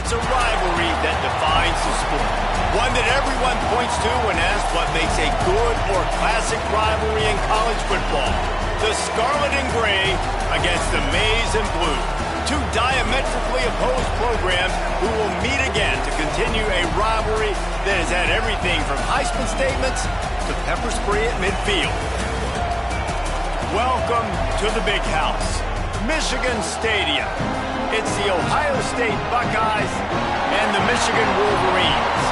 It's a rivalry that defines the sport. One that everyone points to when asked what makes a good or classic rivalry in college football. The Scarlet and Gray against the Maize and Blue. Two diametrically opposed programs who will meet again to continue a rivalry that has had everything from Heisman statements to pepper spray at midfield. Welcome to the Big House, Michigan Stadium. It's the Ohio State Buckeyes and the Michigan Wolverines.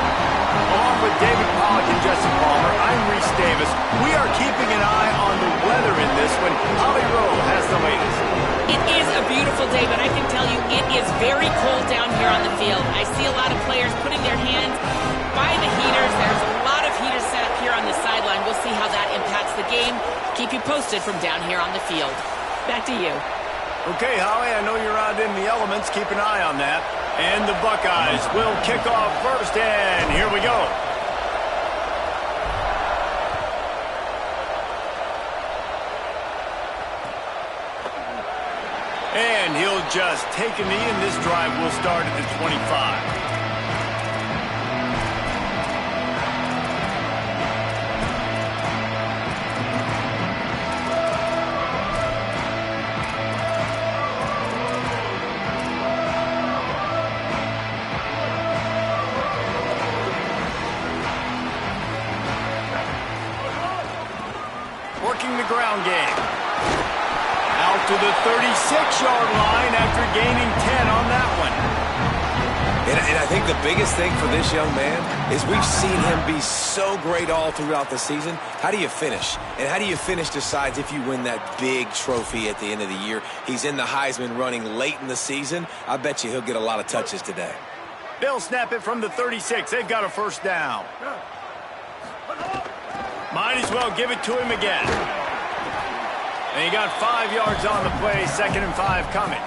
Along with David Pollack and Jesse Palmer, I'm Reese Davis. We are keeping an eye on the weather in this one. Holly Rowe has the latest. It is a beautiful day, but I can tell you it is very cold down here on the field. I see a lot of players putting their hands by the heaters. There's a lot of heaters set up here on the sideline. We'll see how that impacts the game. Keep you posted from down here on the field. Back to you. Okay, Holly, I know you're out in the elements. Keep an eye on that. And the Buckeyes will kick off first, and here we go. And he'll just take a knee, and this drive will start at the 25. Working the ground game. Out to the 36-yard line after gaining 10 on that one. And I think the biggest thing for this young man is we've seen him be so great all throughout the season. How do you finish? And how do you finish decides if you win that big trophy at the end of the year. He's in the Heisman running late in the season. I bet you he'll get a lot of touches today. They'll snap it from the 36. They've got a first down. Might as well give it to him again. And he got 5 yards on the play, 2nd and 5 coming.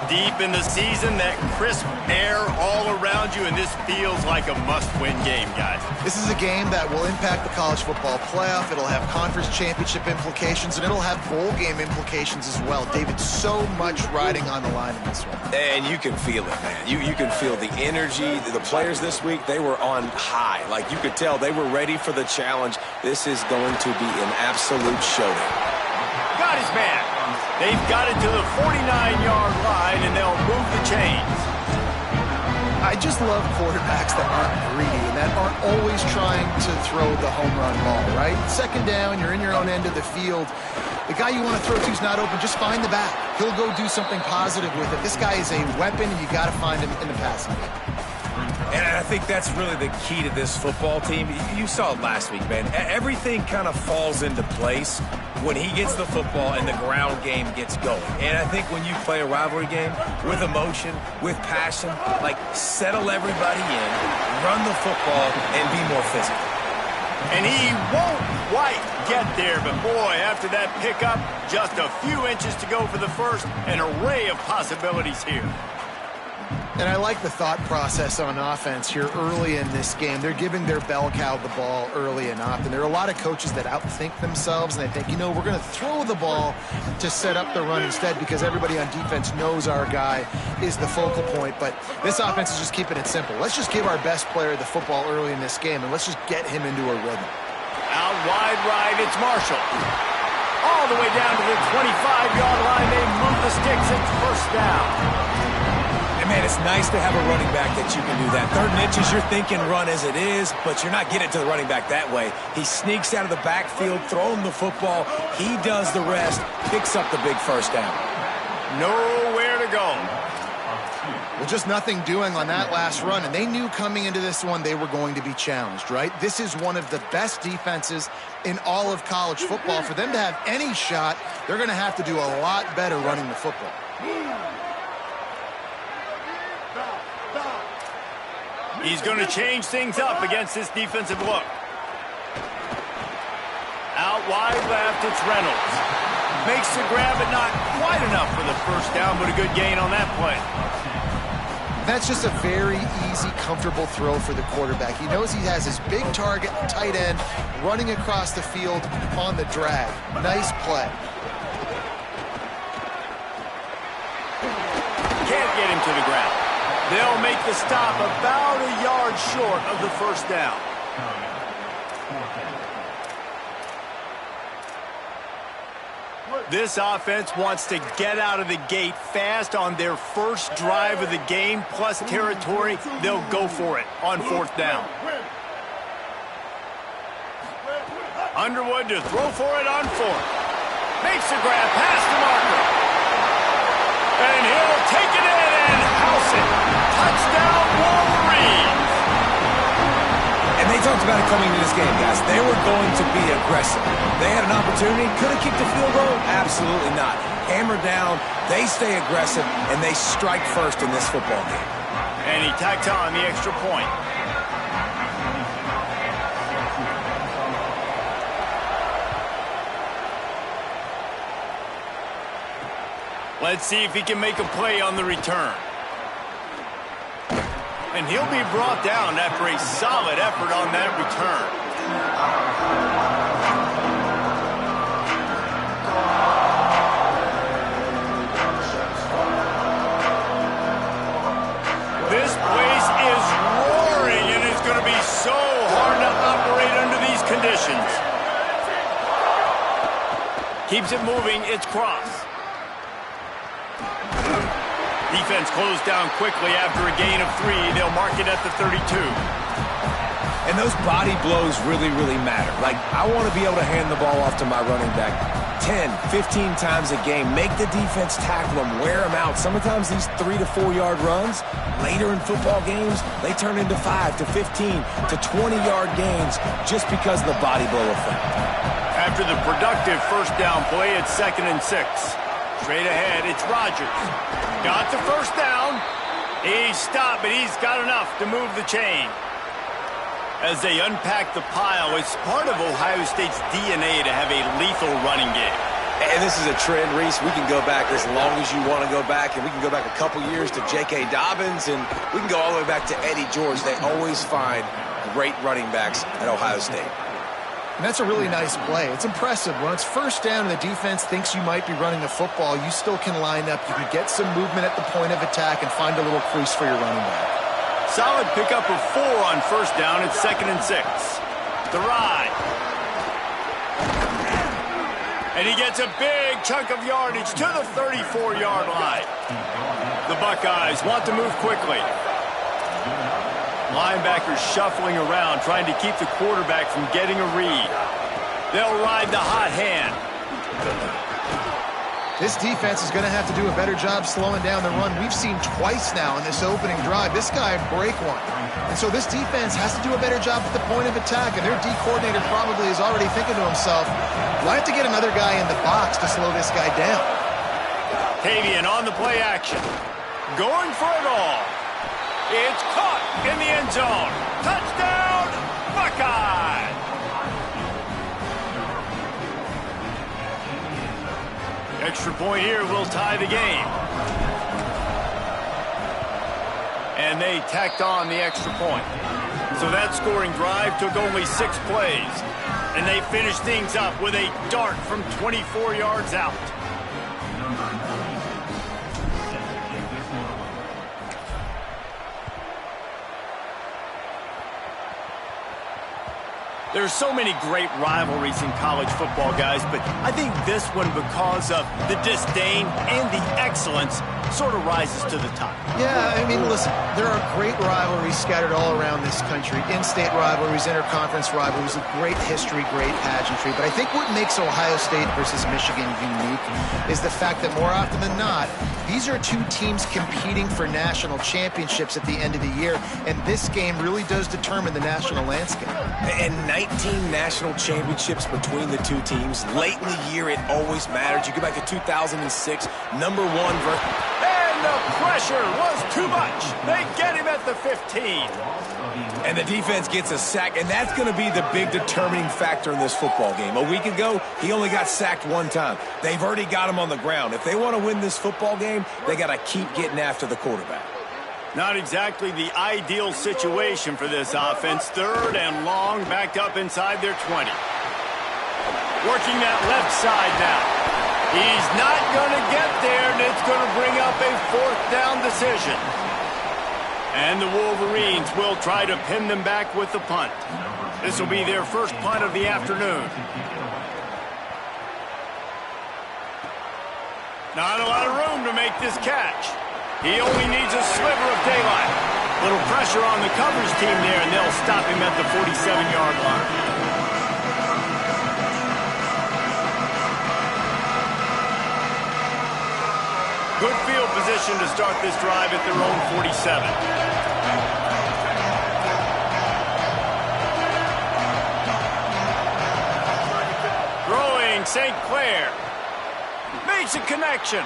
Deep in the season, that crisp air all around you, and this feels like a must-win game, guys. This is a game that will impact the college football playoff. It'll have conference championship implications, and it'll have bowl game implications as well. David, so much riding on the line in this one. And you can feel it, man. You can feel the energy. The players this week, they were on high. Like, you could tell they were ready for the challenge. This is going to be an absolute showdown. Got his man. They've got it to the 49-yard line, and they'll move the chains. I just love quarterbacks that aren't greedy and that aren't always trying to throw the home run ball, right? 2nd down, you're in your own end of the field. The guy you want to throw to is not open. Just find the back. He'll go do something positive with it. This guy is a weapon, and you got to find him in the passing game. And I think that's really the key to this football team. You saw it last week, man. Everything kind of falls into place when he gets the football and the ground game gets going. And I think when you play a rivalry game with emotion, with passion, like settle everybody in, run the football, and be more physical. And he won't quite get there, but boy, after that pickup, just a few inches to go for the first, an array of possibilities here. And I like the thought process on offense here early in this game. They're giving their bell cow the ball early and often. There are a lot of coaches that outthink themselves, and they think, you know, we're going to throw the ball to set up the run instead because everybody on defense knows our guy is the focal point. But this offense is just keeping it simple. Let's just give our best player the football early in this game, and let's just get him into a rhythm. Out wide right, it's Marshall. All the way down to the 25-yard line. They move the sticks. It's first down. Man, it's nice to have a running back that you can do that. 3rd and inches, you're thinking run as it is, but you're not getting it to the running back that way. He sneaks out of the backfield, throwing the football. He does the rest, picks up the big first down. Nowhere to go. Well, just nothing doing on that last run, and they knew coming into this one they were going to be challenged, right? This is one of the best defenses in all of college football. For them to have any shot, they're going to have to do a lot better running the football. He's going to change things up against this defensive look. Out wide left, it's Reynolds. Makes the grab, but not quite enough for the first down, but a good gain on that play. That's just a very easy, comfortable throw for the quarterback. He knows he has his big target, tight end, running across the field on the drag. Nice play. Can't get him to the ground. They'll make the stop about a yard short of the first down. This offense wants to get out of the gate fast on their first drive of the game, plus territory. They'll go for it on fourth down. Underwood to throw for it on fourth. Makes the grab past the marker. And he'll take it in and house it. Touchdown, Wolverines. And they talked about it coming into this game, guys. They were going to be aggressive. They had an opportunity. Could have kicked a field goal? Absolutely not. Hammer down, they stay aggressive, and they strike first in this football game. And he tacked on the extra point. Let's see if he can make a play on the return. And he'll be brought down after a solid effort on that return. This place is roaring, and it's going to be so hard to operate under these conditions. Keeps it moving, it's cross. Defense closed down quickly after a gain of 3. They'll mark it at the 32. And those body blows really, really matter. Like, I want to be able to hand the ball off to my running back 10, 15 times a game. Make the defense tackle them, wear them out. Sometimes these 3 to 4 yard runs, later in football games, they turn into 5 to 15 to 20 yard gains just because of the body blow effect. After the productive first down play, it's 2nd and 6. Straight ahead, it's Rodgers. Got the first down. He stopped, but he's got enough to move the chain. As they unpack the pile, it's part of Ohio State's DNA to have a lethal running game. And this is a trend, Reese. We can go back as long as you want to go back, and we can go back a couple years to J.K. Dobbins, and we can go all the way back to Eddie George. They always find great running backs at Ohio State. And that's a really nice play. It's impressive. When it's first down and the defense thinks you might be running the football, you still can line up. You can get some movement at the point of attack and find a little crease for your running back. Solid pickup of 4 on first down. It's 2nd and 6. The ride. And he gets a big chunk of yardage to the 34-yard line. The Buckeyes want to move quickly. Linebackers shuffling around, trying to keep the quarterback from getting a read. They'll ride the hot hand. This defense is going to have to do a better job slowing down the run. We've seen twice now in this opening drive. This guy break one. And so this defense has to do a better job at the point of attack. And their D coordinator probably is already thinking to himself, do I have to get another guy in the box to slow this guy down? Tavian on the play action. Going for it all. It's caught in the end zone. Touchdown, Buckeyes! Extra point here will tie the game. And they tacked on the extra point. So that scoring drive took only 6 plays. And they finished things up with a dart from 24 yards out. There's so many great rivalries in college football, guys, but I think this one, because of the disdain and the excellence, sort of rises to the top. Yeah, I mean, listen, there are great rivalries scattered all around this country. In-state rivalries, interconference rivalries, with great history, great pageantry. But I think what makes Ohio State versus Michigan unique is the fact that more often than not, these are two teams competing for national championships at the end of the year, and this game really does determine the national landscape. And 19 national championships between the two teams. Late in the year, it always matters. You go back to 2006, number 1 versus... And the pressure was too much. They get him at the 15. And the defense gets a sack, and that's going to be the big determining factor in this football game. A week ago, he only got sacked 1 time. They've already got him on the ground. If they want to win this football game, they got to keep getting after the quarterback. Not exactly the ideal situation for this offense. 3rd and long, backed up inside their 20. Working that left side now. He's not going to get there, and it's going to bring up a 4th down decision. And the Wolverines will try to pin them back with the punt. This will be their first punt of the afternoon. Not a lot of room to make this catch. He only needs a sliver of daylight. Little pressure on the coverage team there, and they'll stop him at the 47-yard line. Good field position to start this drive at their own 47. Throwing St. Clair. Makes a connection.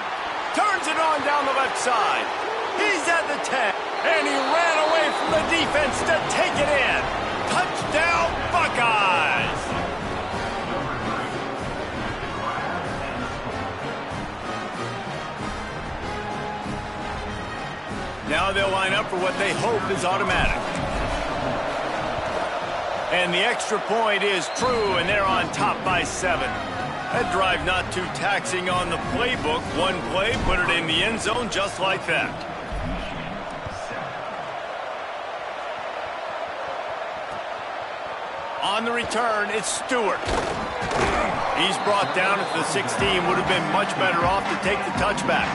Turns it on down the left side. He's at the 10. And he ran away from the defense to take it in. Touchdown, Buckeyes! Now they'll line up for what they hope is automatic. And the extra point is true, and they're on top by 7. That drive not too taxing on the playbook. One play, put it in the end zone just like that. On the return, it's Stewart. He's brought down at the 16. Would have been much better off to take the touchback.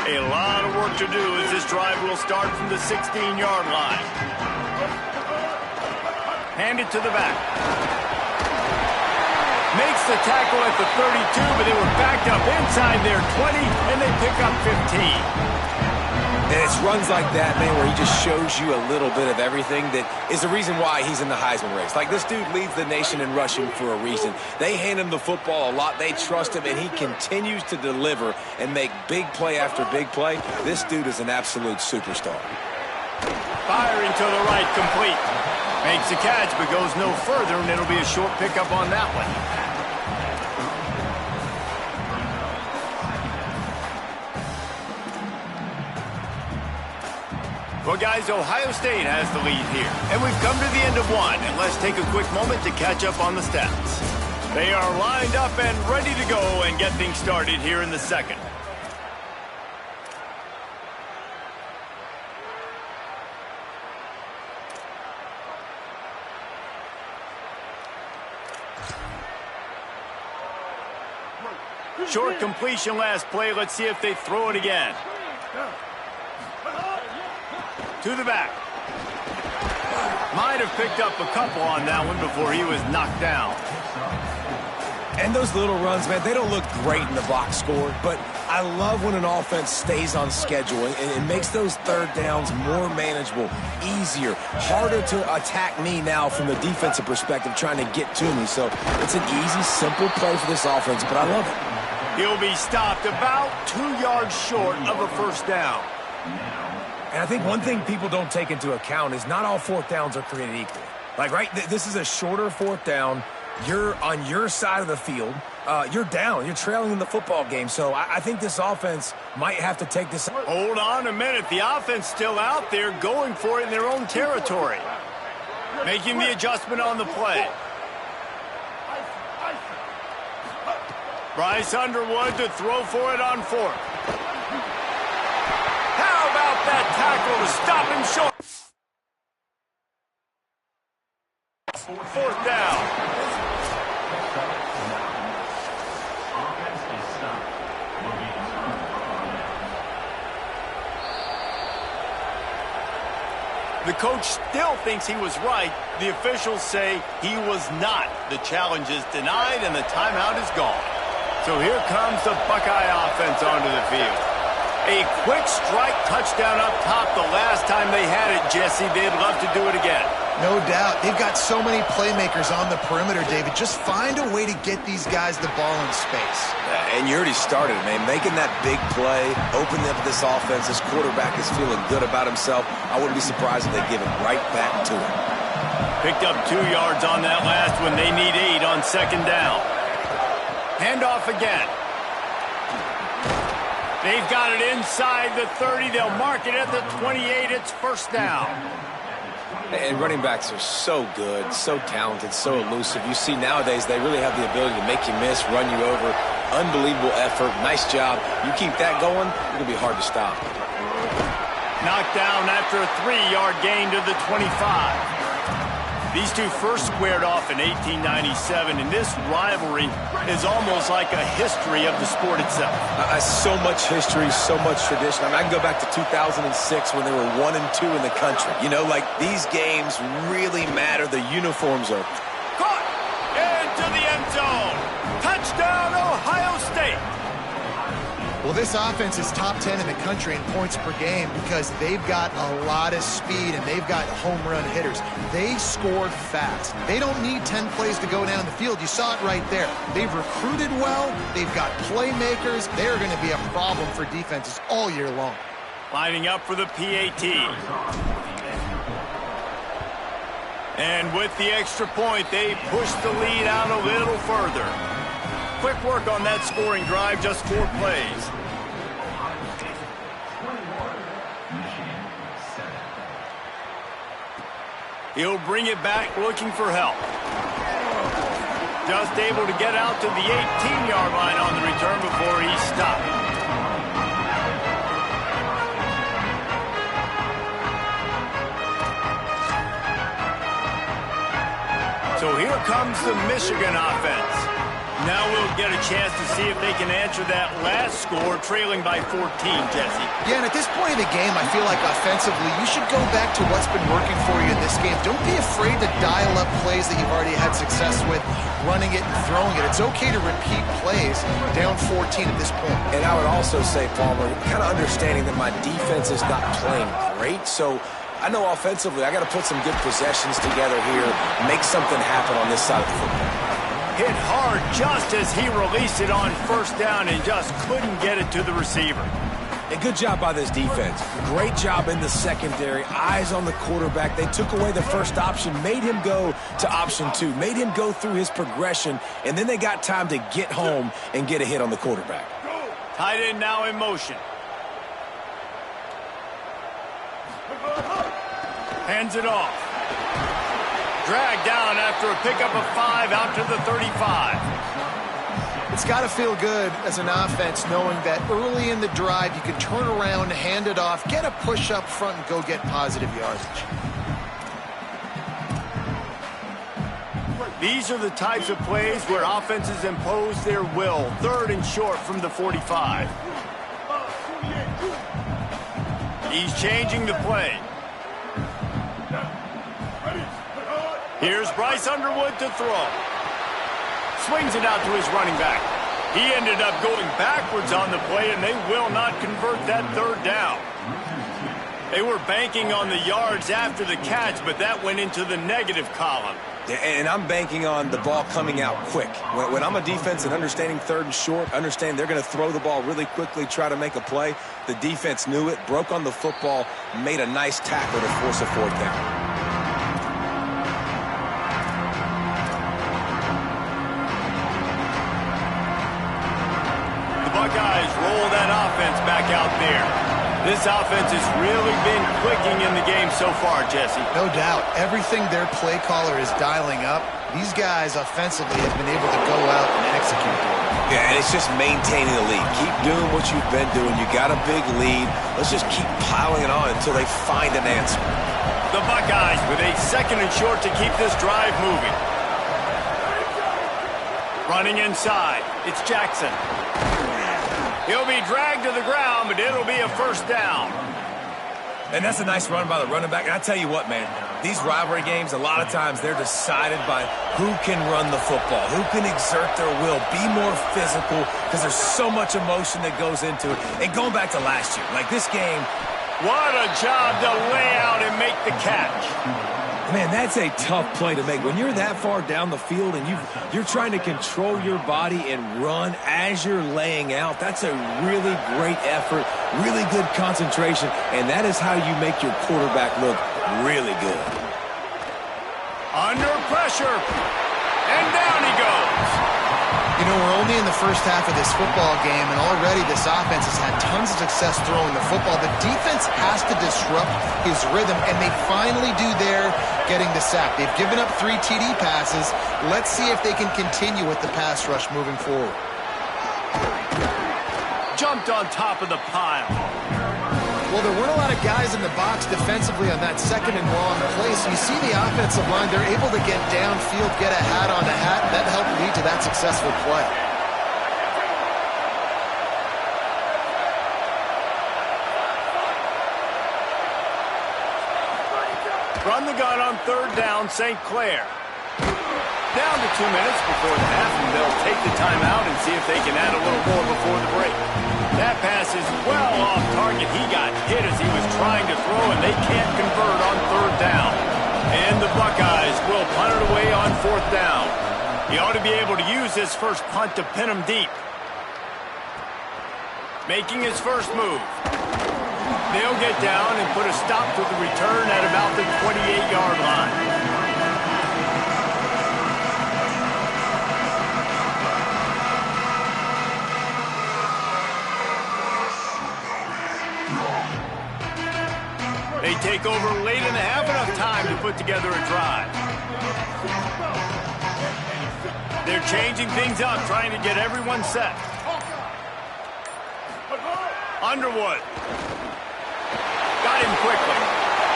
A lot of work to do as this drive will start from the 16-yard line. Hand it to the back. Makes the tackle at the 32, but they were backed up inside their 20, and they pick up 15. And it's runs like that, man, where he just shows you a little bit of everything that is the reason why he's in the Heisman race. Like, this dude leads the nation in rushing for a reason. They hand him the football a lot. They trust him, and he continues to deliver and make big play after big play. This dude is an absolute superstar. Firing to the right, complete. Makes the catch, but goes no further, and it'll be a short pickup on that one. Well, guys, Ohio State has the lead here. And we've come to the end of one. And let's take a quick moment to catch up on the stats. They are lined up and ready to go and get things started here in the second. Short completion last play. Let's see if they throw it again. To the back. Might have picked up a couple on that one before he was knocked down. And those little runs, man, they don't look great in the box score, but I love when an offense stays on schedule and it makes those third downs more manageable, easier, harder to attack me now from the defensive perspective trying to get to me. So it's an easy, simple play for this offense, but I love it. He'll be stopped about 2 yards short of a first down. And I think one thing people don't take into account is not all fourth downs are created equal. Like, right, this is a shorter fourth down. You're on your side of the field. You're down. You're trailing in the football game. So I think this offense might have to take this. Hold on a minute. The offense still out there going for it in their own territory. Making the adjustment on the play. Bryce Underwood to throw for it on fourth. How about that tackle to stop him short? Fourth down. The coach still thinks he was right. The officials say he was not. The challenge is denied and the timeout is gone. So here comes the Buckeye offense onto the field. A quick strike touchdown up top the last time they had it, Jesse. They'd love to do it again. No doubt. They've got so many playmakers on the perimeter, David. Just find a way to get these guys the ball in space. And you already started, man. Making that big play, opening up this offense. This quarterback is feeling good about himself. I wouldn't be surprised if they give it right back to him. Picked up 2 yards on that last one. They need 8 on second down. Handoff again. They've got it inside the 30. They'll mark it at the 28. It's first down. And running backs are so good, so talented, so elusive. You see nowadays they really have the ability to make you miss, run you over. Unbelievable effort. Nice job. You keep that going, it'll be hard to stop. Knocked down after a 3-yard gain to the 25. These two first squared off in 1897, and this rivalry is almost like a history of the sport itself. So much history, so much tradition. I mean, I can go back to 2006 when they were 1-2 in the country. You know, like, these games really matter. The uniforms are... Caught into the end zone. Touchdown, Ohio State. Well, this offense is top 10 in the country in points per game because they've got a lot of speed and they've got home run hitters. They scored fast. They don't need 10 plays to go down the field. You saw it right there. They've recruited well. They've got playmakers. They're going to be a problem for defenses all year long. Lining up for the PAT. And with the extra point, they push the lead out a little further. Quick work on that scoring drive, just 4 plays. He'll bring it back looking for help. Just able to get out to the 18-yard line on the return before he stopped. So here comes the Michigan offense. Now we'll get a chance to see if they can answer that last score, trailing by 14, Jesse. Yeah, and at this point in the game, I feel like offensively, you should go back to what's been working for you in this game. Don't be afraid to dial up plays that you've already had success with, running it and throwing it. It's okay to repeat plays down 14 at this point. And I would also say, Palmer, kind of understanding that my defense is not playing great, so I know offensively I got to put some good possessions together here, make something happen on this side of the football. Hit hard just as he released it on first down and just couldn't get it to the receiver. A good job by this defense. Great job in the secondary. Eyes on the quarterback. They took away the first option, made him go to option 2, made him go through his progression, and then they got time to get home and get a hit on the quarterback. Tight end now in motion. Hands it off. Dragged down after a pickup of 5 out to the 35. It's got to feel good as an offense knowing that early in the drive you can turn around, hand it off, get a push up front, and go get positive yardage. These are the types of plays where offenses impose their will. 3rd and short from the 45. He's changing the play. Here's Bryce Underwood to throw. Swings it out to his running back. He ended up going backwards on the play, and they will not convert that 3rd down. They were banking on the yards after the catch, but that went into the negative column. And I'm banking on the ball coming out quick. When I'm a defense and understanding 3rd and short, understand they're going to throw the ball really quickly, try to make a play. The defense knew it, broke on the football, made a nice tackle to force a 4th down. Buckeyes roll that offense back out there. This offense has really been clicking in the game so far, Jesse. No doubt. Everything their play caller is dialing up, these guys offensively have been able to go out and execute. Yeah, and it's just maintaining the lead. Keep doing what you've been doing. You got a big lead. Let's just keep piling it on until they find an answer. The Buckeyes with a 2nd and short to keep this drive moving. Running inside. It's Jackson. He'll be dragged to the ground, but it'll be a 1st down. And that's a nice run by the running back. And I tell you what, man, these rivalry games, a lot of times they're decided by who can run the football, who can exert their will, be more physical, because there's so much emotion that goes into it. And going back to last year, like this game. What a job to lay out and make the catch. Man, that's a tough play to make. When you're that far down the field and you're trying to control your body and run as you're laying out, that's a really great effort, really good concentration, and that is how you make your quarterback look really good. Under pressure, and down he goes. You know, we're only in the first half of this football game, and already this offense has had tons of success throwing the football. The defense has to disrupt his rhythm, and they finally do there, getting the sack. They've given up 3 TD passes. Let's see if they can continue with the pass rush moving forward. Jumped on top of the pile. Well, there weren't a lot of guys in the box defensively on that second and long play, so you see the offensive line, they're able to get downfield, get a hat on a hat, and that helped lead to that successful play. Run the gun on 3rd down, St. Clair. Down to 2 minutes before the half, and they'll take the timeout and see if they can add a little more before the break. That pass is well off target. He got hit as he was trying to throw, and they can't convert on 3rd down. And the Buckeyes will punt it away on 4th down. He ought to be able to use his first punt to pin him deep. Making his first move. They'll get down and put a stop to the return at about the 28-yard line. They take over late in the half, enough time to put together a drive. They're changing things up, trying to get everyone set. Underwood. Got him quickly.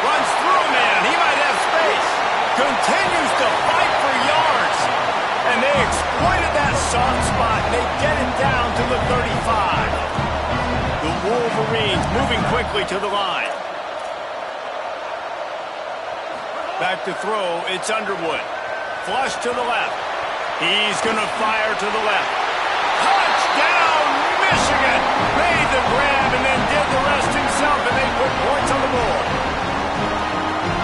Runs through a man. He might have space. Continues to fight for yards. And they exploited that soft spot. And they get it down to the 35. The Wolverines moving quickly to the line. Back to throw, it's Underwood. Flush to the left. He's going to fire to the left. Touchdown, Michigan! Made the grab and then did the rest himself, and they put points on the board.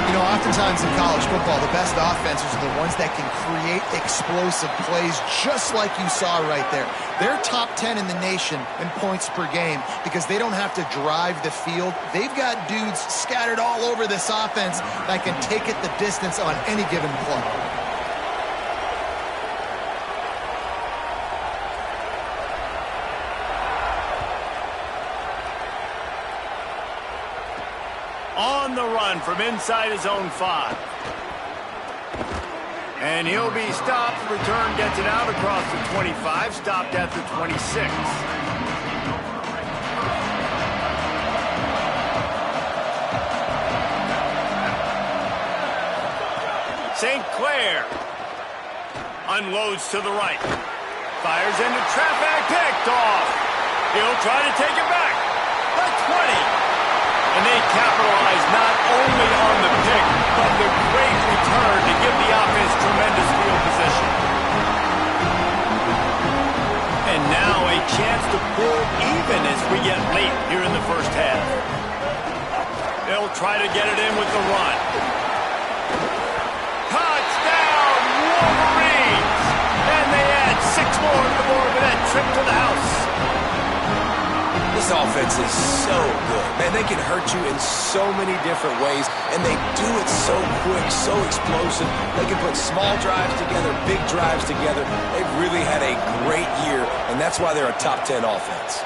You know, oftentimes in college football, the best offenses are the ones that can create explosive plays, just like you saw right there. They're top 10 in the nation in points per game because they don't have to drive the field. They've got dudes scattered all over this offense that can take it the distance on any given play. On the run from inside his own 5. And he'll be stopped. Return gets it out across the 25, stopped at the 26. St. Clair unloads to the right. Fires into traffic, picked off. He'll try to take it back. The 20. And they capitalize not only on the pick, but the great return to give the offense tremendous field position. And now a chance to pull even as we get late here in the first half. They'll try to get it in with the run. Touchdown, Wolverines! And they add 6 more to the board with that trip to the house. This offense is so good. Man, they can hurt you in so many different ways, and they do it so quick, so explosive. They can put small drives together, big drives together. They've really had a great year, and that's why they're a top 10 offense.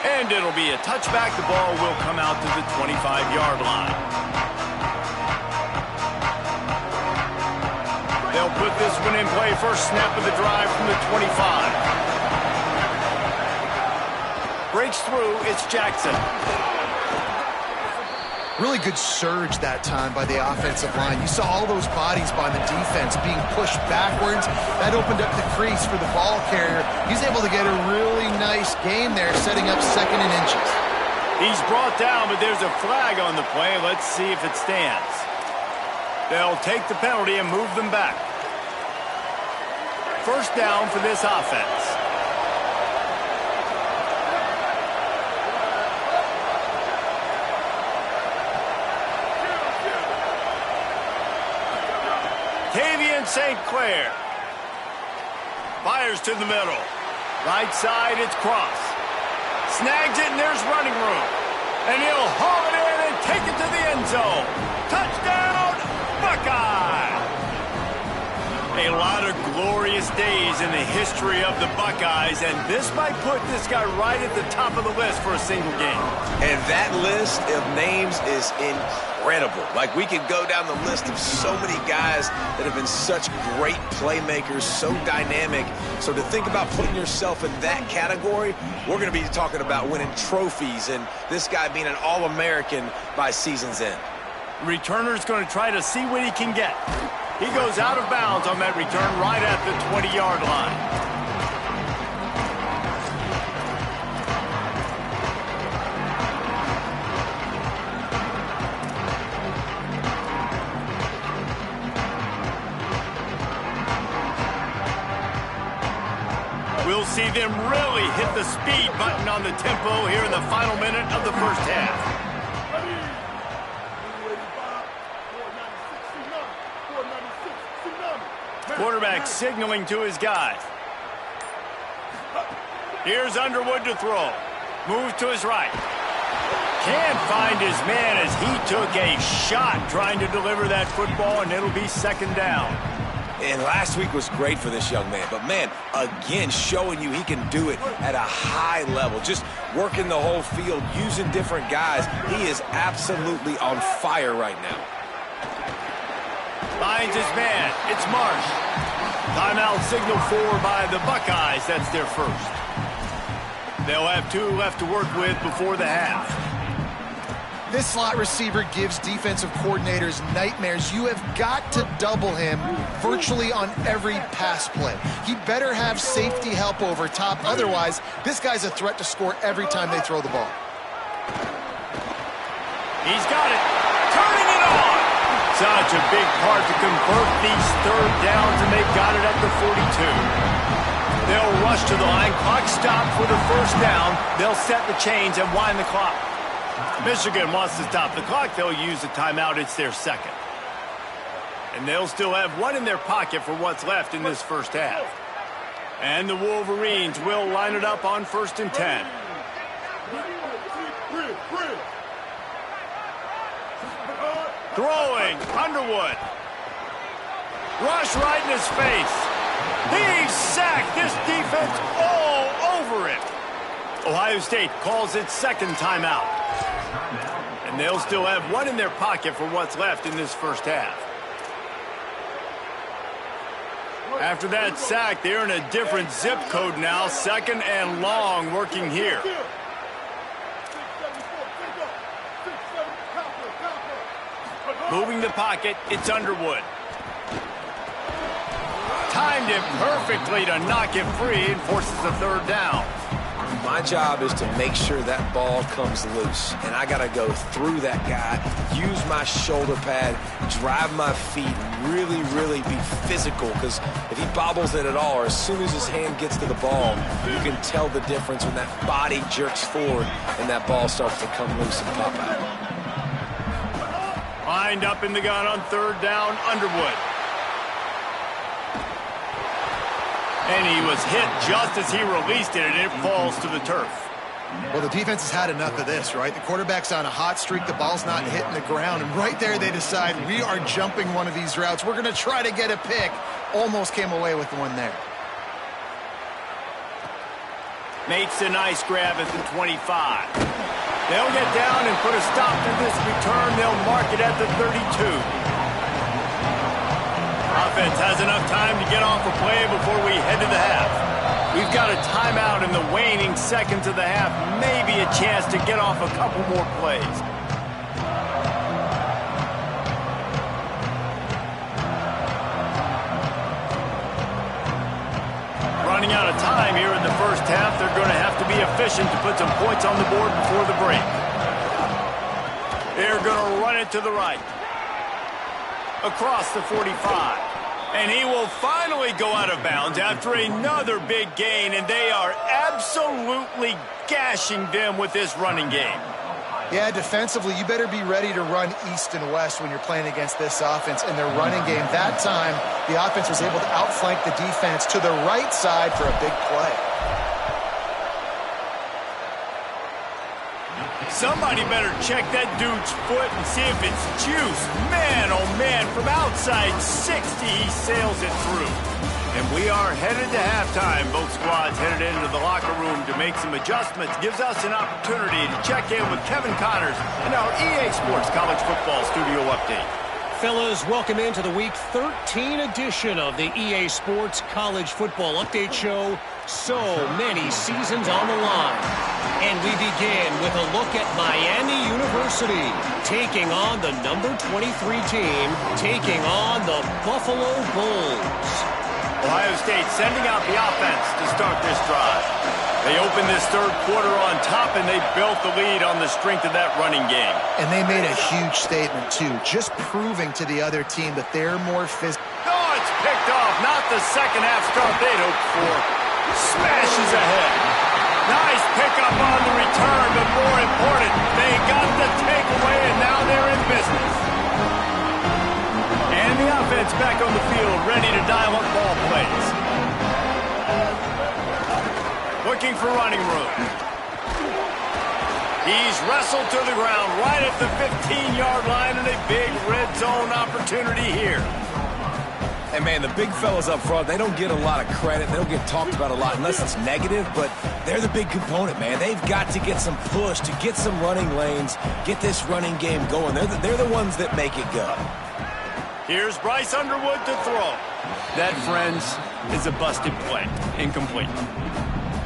And it'll be a touchback. The ball will come out to the 25-yard line. They'll put this one in play. First snap of the drive from the 25. Breaks through. It's Jackson. Really good surge that time by the offensive line. You saw all those bodies by the defense being pushed backwards. That opened up the crease for the ball carrier. He's able to get a really nice gain there, setting up 2nd and inches. He's brought down, but there's a flag on the play. Let's see if it stands. They'll take the penalty and move them back. First down for this offense. Tavian St. Clair. Fires to the middle. Right side, it's Cross. Snags it, and there's running room. And he'll haul it in and take it to the end zone. Touchdown, Buckeye! greatest days in the history of the Buckeyes, and this might put this guy right at the top of the list for a single game. And that list of names is incredible. Like, we could go down the list of so many guys that have been such great playmakers, so dynamic. So to think about putting yourself in that category, we're going to be talking about winning trophies and this guy being an All-American by season's end. Returner's going to try to see what he can get. He goes out of bounds on that return right at the 20-yard line. We'll see them really hit the speed button on the tempo here in the final minute of the first half. Quarterback signaling to his guys. Here's Underwood to throw. Moves to his right. Can't find his man as he took a shot trying to deliver that football, and it'll be second down. And last week was great for this young man. But, man, again, showing you he can do it at a high level. Just working the whole field, using different guys. He is absolutely on fire right now. Finds his man. It's Marsh. Timeout signal for by the Buckeyes. That's their first. They'll have 2 left to work with before the half. This slot receiver gives defensive coordinators nightmares. You have got to double him virtually on every pass play. He better have safety help over top. Otherwise, this guy's a threat to score every time they throw the ball. He's got it. Turning it on. Such a big part to convert these third downs, and they've got it at the 42. They'll rush to the line. Clock stop for the first down. They'll set the chains and wind the clock. Michigan wants to stop the clock. They'll use a timeout. It's their second. And they'll still have 1 in their pocket for what's left in this first half. And the Wolverines will line it up on 1st and 10. Throwing, Underwood. Rush right in his face. He's sacked. This defense all over it. Ohio State calls its second timeout. And they'll still have 1 in their pocket for what's left in this first half. After that sack, they're in a different zip code now. 2nd and long working here. Moving the pocket, it's Underwood. Timed it perfectly to knock it free and forces the third down. My job is to make sure that ball comes loose, and I got to go through that guy, use my shoulder pad, drive my feet, and really be physical, because if he bobbles it at all, or as soon as his hand gets to the ball, you can tell the difference when that body jerks forward and that ball starts to come loose and pop out. Lined up in the gun on 3rd down, Underwood. And he was hit just as he released it, and it falls to the turf. Well, the defense has had enough of this, right? The quarterback's on a hot streak. The ball's not hitting the ground. And right there, they decide, we are jumping one of these routes. We're going to try to get a pick. Almost came away with one there. Makes a nice grab at the 25. They'll get down and put a stop to this return. They'll mark it at the 32. Offense has enough time to get off a play before we head to the half. We've got a timeout in the waning seconds of the half. Maybe a chance to get off a couple more plays. Running out of time here in the first half. They're going to have to be efficient to put some points on the board before the break. They're going to run it to the right. Across the 45. And he will finally go out of bounds after another big gain, and they are absolutely gashing them with this running game. Yeah, defensively, you better be ready to run east and west when you're playing against this offense in their running game. That time, the offense was able to outflank the defense to the right side for a big play. Somebody better check that dude's foot and see if it's juice. Man, oh man, from outside 60, he sails it through. And we are headed to halftime. Both squads headed into the locker room to make some adjustments. Gives us an opportunity to check in with Kevin Connors in our EA Sports College Football Studio Update. Fellas, welcome into the Week 13 edition of the EA Sports College Football Update Show. So many seasons on the line. And we begin with a look at Miami University taking on the number 23 team, taking on the Buffalo Bulls. Ohio State sending out the offense to start this drive. They opened this third quarter on top, and they built the lead on the strength of that running game. And they made a huge statement, too, just proving to the other team that they're more physical. Oh, it's picked off. Not the second half start they'd hoped for. Smashes ahead. Nice pickup on the return, but more important, they got the takeaway, and now they're in business. And the offense back on the field, ready to dial up ball plays. Looking for running room. He's wrestled to the ground right at the 15-yard line, and a big red zone opportunity here. Hey, man, the big fellas up front, they don't get a lot of credit. They don't get talked about a lot unless it's negative, but they're the big component, man. They've got to get some push to get some running lanes, get this running game going. They're the ones that make it go. Here's Bryce Underwood to throw. That, friends, is a busted play. Incomplete.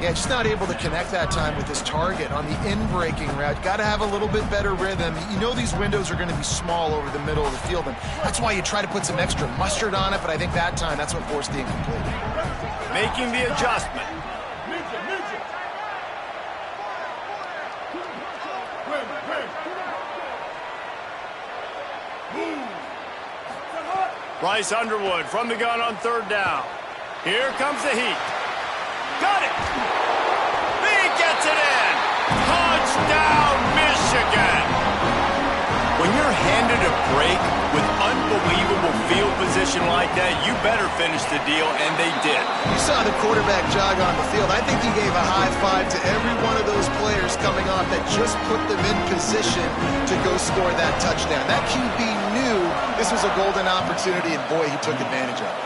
Yeah, just not able to connect that time with his target on the in-breaking route. Got to have a little bit better rhythm. You know these windows are going to be small over the middle of the field, and that's why you try to put some extra mustard on it, but I think that time that's what forced the incomplete. Making the adjustment. Bryce Underwood from the gun on third down. Here comes the heat. Got it! He gets it in! Touchdown, Michigan! When you're handed a break with unbelievable field position like that, you better finish the deal, and they did. You saw the quarterback jog on the field. I think he gave a high five to every one of those players coming off that just put them in position to go score that touchdown. That QB knew this was a golden opportunity, and boy, he took advantage of it.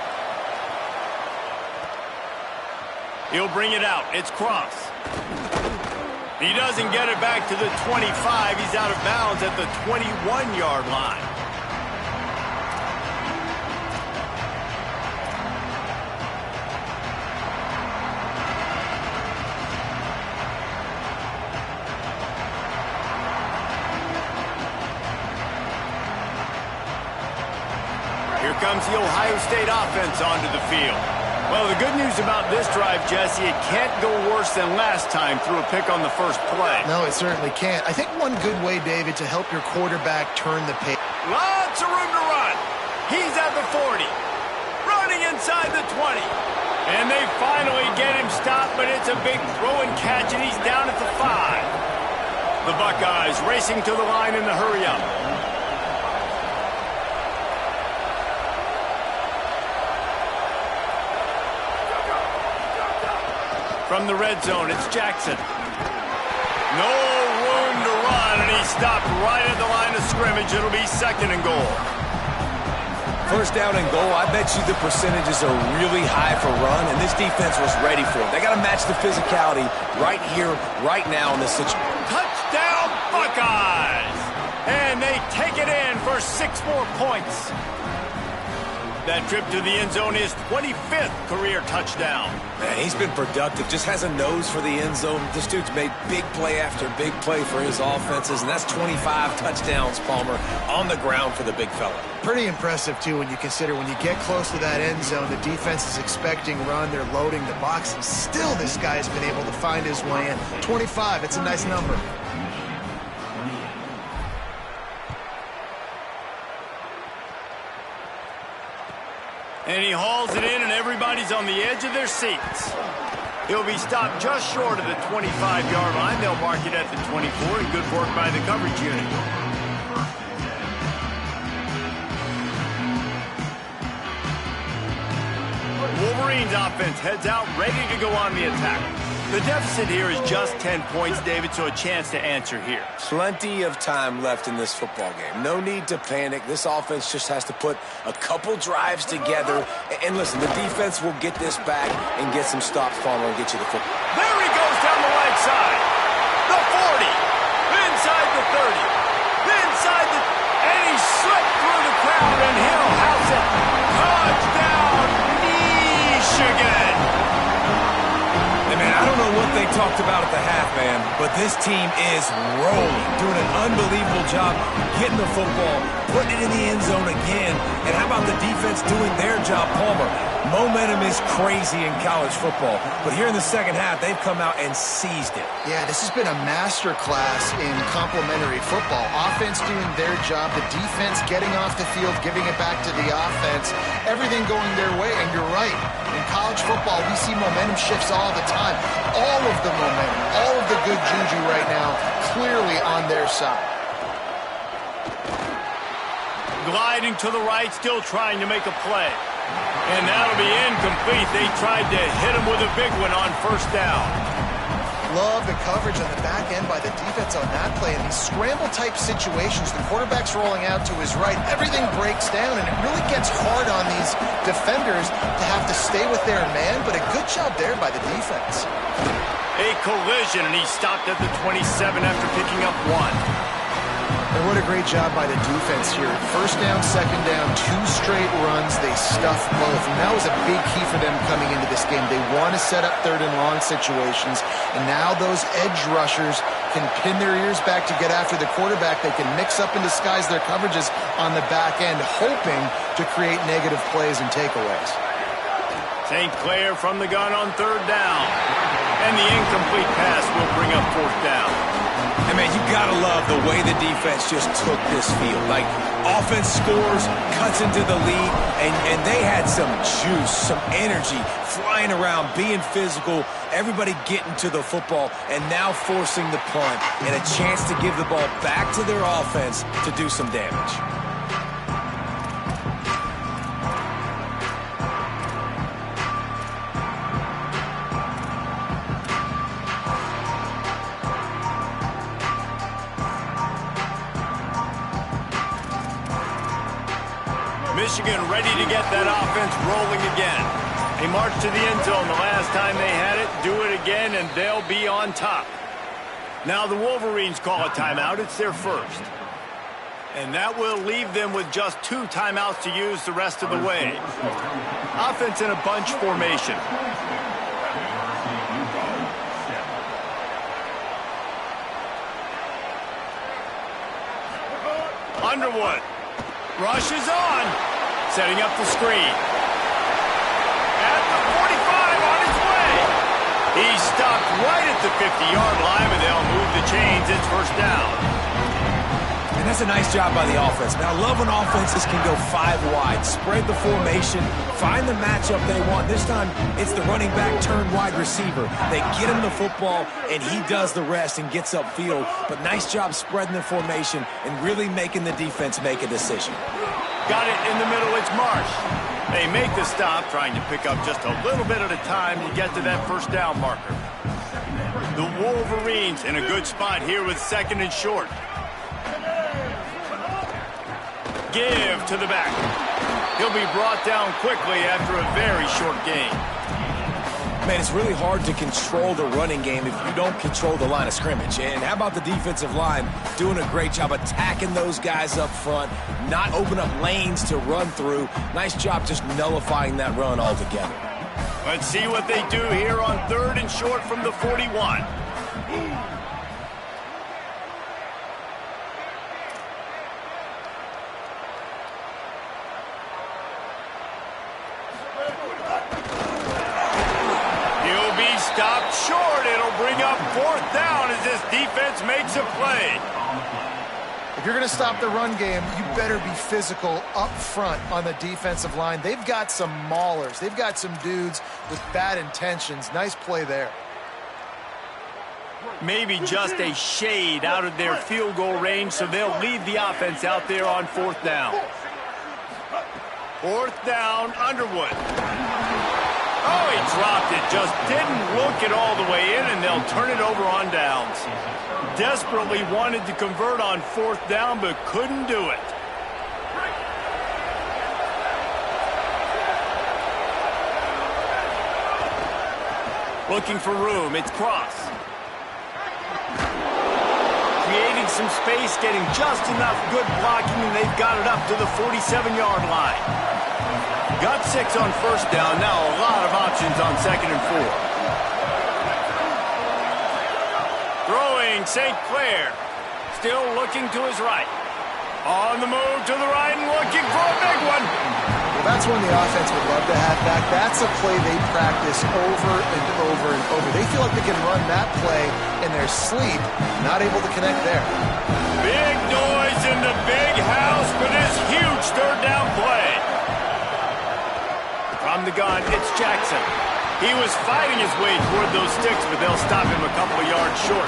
He'll bring it out. It's Cross. He doesn't get it back to the 25. He's out of bounds at the 21-yard line. Here comes the Ohio State offense onto the field. Well, the good news about this drive, Jesse, it can't go worse than last time through a pick on the first play. No, it certainly can't. I think one good way, David, to help your quarterback turn the page. Lots of room to run. He's at the 40. Running inside the 20. And they finally get him stopped, but it's a big throw and catch, and he's down at the 5. The Buckeyes racing to the line in the hurry-up. From the red zone, it's Jackson. No room to run, and he stopped right at the line of scrimmage. It'll be second and goal. First down and goal, I bet you the percentages are really high for run, and this defense was ready for it. They got to match the physicality right here, right now in this situation. Touchdown, Buckeyes! And they take it in for 6 more points. That trip to the end zone is 25th career touchdown. Man, he's been productive, just has a nose for the end zone. This dude's made big play after big play for his offenses, and that's 25 touchdowns, Palmer, on the ground for the big fella. Pretty impressive, too, when you consider when you get close to that end zone, the defense is expecting run, they're loading the box, and still this guy's been able to find his way in. 25, it's a nice number. And he hauls it in, and everybody's on the edge of their seats. He'll be stopped just short of the 25-yard line. They'll mark it at the 24, and good work by the coverage unit. Wolverines offense heads out, ready to go on the attack. The deficit here is just 10 points, David, so a chance to answer here. Plenty of time left in this football game. No need to panic. This offense just has to put a couple drives together. And listen, the defense will get this back and get some stops, Palmer, and get you the football. There he goes down the right side. The 40. Inside the 30. Inside the... And he slipped through the crowd, and he'll house it. Touchdown, Michigan. Hey, man, I don't know what they talked about at the half, man, but this team is rolling, doing an unbelievable job getting the football, putting it in the end zone again. And how about the defense doing their job, Palmer? Momentum is crazy in college football, but here in the second half, they've come out and seized it. Yeah, this has been a master class in complementary football. Offense doing their job, the defense getting off the field, giving it back to the offense, everything going their way. And you're right, in college football, we see momentum shifts all the time. All of the momentum, all of the good juju right now, clearly on their side. Gliding to the right, still trying to make a play. And that'll be incomplete. They tried to hit him with a big one on first down. Love the coverage on the back end by the defense on that play. In these scramble-type situations, the quarterback's rolling out to his right. Everything breaks down, and it really gets hard on these defenders to have to stay with their man, but a good job there by the defense. A collision, and he stopped at the 27 after picking up one. And what a great job by the defense here. First down, second down, 2 straight runs. They stuffed both. And that was a big key for them coming into this game. They want to set up third and long situations. And now those edge rushers can pin their ears back to get after the quarterback. They can mix up and disguise their coverages on the back end, hoping to create negative plays and takeaways. St. Clair from the gun on third down. And the incomplete pass will bring up fourth down. And, man, you got to love the way the defense just took this field. Like, offense scores, cuts into the lead, and they had some juice, some energy, flying around, being physical, everybody getting to the football, and now forcing the punt and a chance to give the ball back to their offense to do some damage. Michigan ready to get that offense rolling again. They marched to the end zone the last time they had it. Do it again, and they'll be on top. Now the Wolverines call a timeout. It's their first. And that will leave them with just 2 timeouts to use the rest of the way. Offense in a bunch formation. Underwood. Rush is on. Setting up the screen. At the 45 on his way. He's stopped right at the 50-yard line, and they'll move the chains. It's first down. And that's a nice job by the offense. Man, I love when offenses can go 5 wide, spread the formation, find the matchup they want. This time, it's the running back turned wide receiver. They get him the football, and he does the rest and gets upfield. But nice job spreading the formation and really making the defense make a decision. Got it in the middle. It's Marsh. They make the stop, trying to pick up just a little bit at a time to get to that first down marker. The Wolverines in a good spot here with second and short. Give to the back. He'll be brought down quickly after a very short gain. Man, it's really hard to control the running game if you don't control the line of scrimmage. And how about the defensive line doing a great job attacking those guys up front, not open up lanes to run through. Nice job just nullifying that run altogether. Let's see what they do here on third and short from the 41. Stopped short. It'll bring up fourth down as this defense makes a play. If you're going to stop the run game, you better be physical up front on the defensive line. They've got some maulers. They've got some dudes with bad intentions. Nice play there. Maybe just a shade out of their field goal range, so they'll leave the offense out there on fourth down. Fourth down, Underwood. Oh, he dropped it. Just didn't look it all the way in, and they'll turn it over on downs. Desperately wanted to convert on 4th down, but couldn't do it. Looking for room. It's Cross. Creating some space, getting just enough good blocking, and they've got it up to the 47-yard line. Got 6 on 1st down. Now a lot of options on 2nd and 4. Throwing St. Clair. Still looking to his right. On the move to the right and looking for a big one. Well, that's one the offense would love to have back. That's a play they practice over and over and over. They feel like they can run that play in their sleep. Not able to connect there. Big noise in the big house for this huge 3rd down play. From the gun, it's Jackson. He was fighting his way toward those sticks, but they'll stop him a couple of yards short.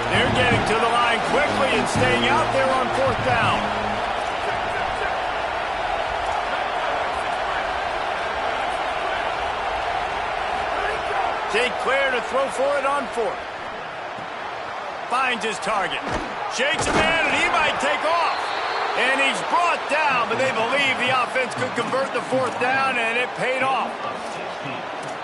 They're getting to the line quickly and staying out there on 4th down. St. Clair to throw for it on 4th. Finds his target. Shakes a man, and he might take off. And he's brought down, but they believe the offense could convert the 4th down, and it paid off.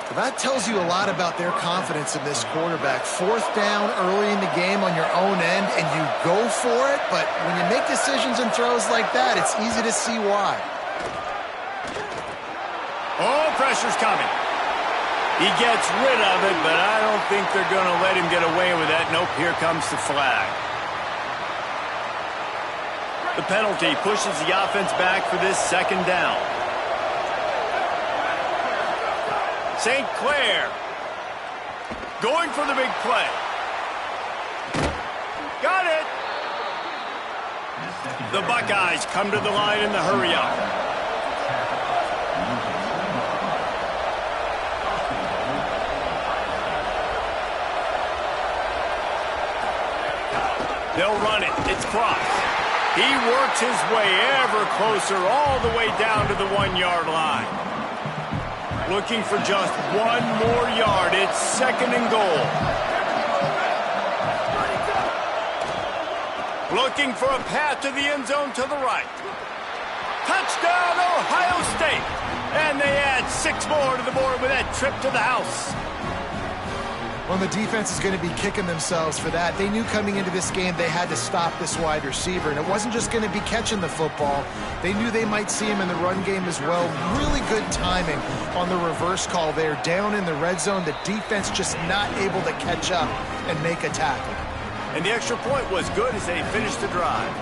Well, that tells you a lot about their confidence in this quarterback. 4th down early in the game on your own end, and you go for it, but when you make decisions and throws like that, it's easy to see why. Oh, pressure's coming. He gets rid of it, but I don't think they're going to let him get away with that. Nope, here comes the flag. The penalty pushes the offense back for this 2nd down. St. Clair going for the big play. Got it. The Buckeyes come to the line in the hurry-up. They'll run it. It's Cross. He works his way ever closer all the way down to the 1-yard line. Looking for just 1 more yard. It's 2nd and goal. Looking for a path to the end zone to the right. Touchdown, Ohio State. And they add 6 more to the board with that trip to the house. Well, the defense is going to be kicking themselves for that. They knew coming into this game they had to stop this wide receiver, and it wasn't just going to be catching the football. They knew they might see him in the run game as well. Really good timing on the reverse call there. Down in the red zone, the defense just not able to catch up and make a tackle. And the extra point was good as they finished the drive.